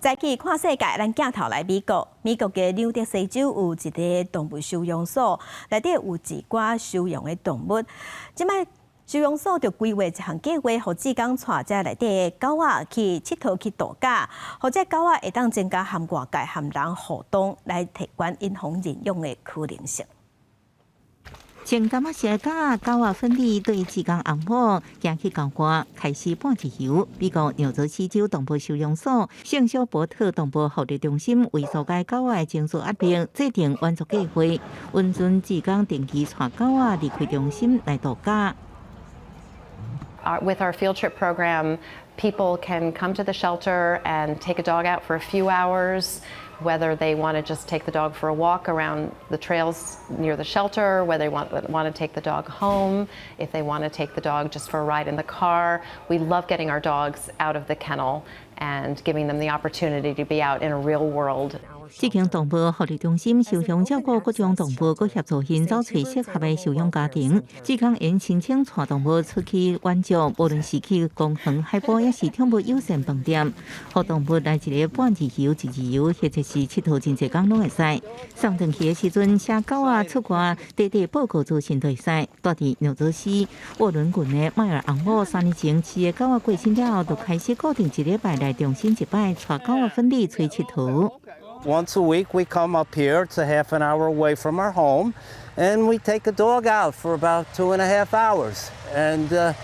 早起看世界，咱镜头来美国。美国嘅纽约西州有一个动物收容所，内底有一寡收容的动物。即摆收容所就规划一项计划，互志工带这内底的狗仔去佚佗去度假，或者狗仔会当增加和外界和人互动，来提高因防认养的可能性。穿感冒鞋架，狗仔分离对志工按摩，行去郊外开始半日游。美国纽泽西州动物收容所圣肖伯特动物福利中心为所该狗仔情绪压力制定援助计划，允准志工定期带狗仔离开中心来度假。With our field trip program, people can come to the shelter and take a dog out for a few hours. Whether they want to just take the dog for a walk around the trails near the shelter, whether they want to take the dog home, if they want to take the dog just for a ride in the car. We love getting our dogs out of the kennel and giving them the opportunity to be out in a real world. 这间动物福利中心收容照顾各种动物，佮协助因找找适合的收养家庭。志工因申请带动物出去援助，无论是去公园、海埔，也是宠物友善饭店，互动物来一个半日游、一日游，或者是佚佗真济天拢会使。上阵去的时阵，写狗仔出外地地报告资讯都会使。住伫纽泽西沃伦郡的迈尔昂姆3年前饲的狗仔过身了后，就开始固定一礼拜来中心一摆，带狗仔分离出去佚佗。Once a week, we come up here. It's a half an hour away from our home, and we take a dog out for about 2.5 hours. And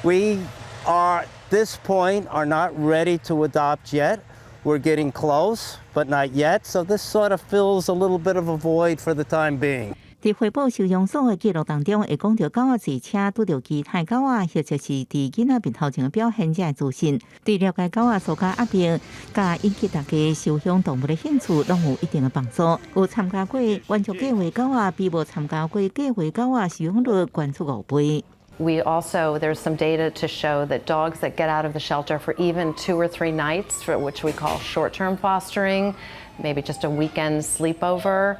we are, at this point, are not ready to adopt yet. We're getting close, but not yet. So this sort of fills a little bit of a void for the time being. 伫汇报收容所的记录当中，会讲到狗仔坐车拄到其他狗仔，或者是伫囡仔面头前表现这资讯。对了解狗仔所加压力，甲引起大家收养动物的兴趣，拢有一定的帮助。有参加过援助计划狗仔，比无参加过计划狗仔收养率悬出5倍。There's some data to show that dogs that get out of the shelter for even 2 or 3 nights, for which we call short-term fostering, maybe just a weekend sleepover,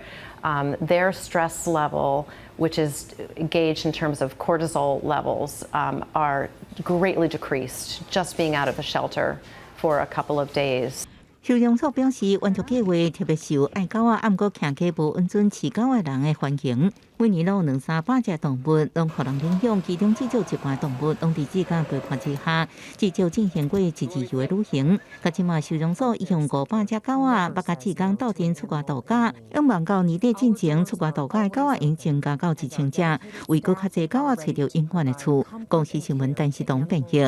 their stress level, which is gauged in terms of cortisol levels, are greatly decreased just being out of the shelter for a couple of days. 收容所表示，援助计划特别受爱狗仔，毋过徛喺无允准饲狗的人的欢迎。每年拢有200-300只动物，拢互人领养，其中至少一半动物拢伫志工规划之下，至少进行过一日游的旅行。到即马收容所已用500只狗仔，捌甲志工斗阵出外度假。仰望到年底进前出外度假的狗仔已增加到1000只，为佫较侪狗仔找到永远的厝。公司新闻陈时东编辑。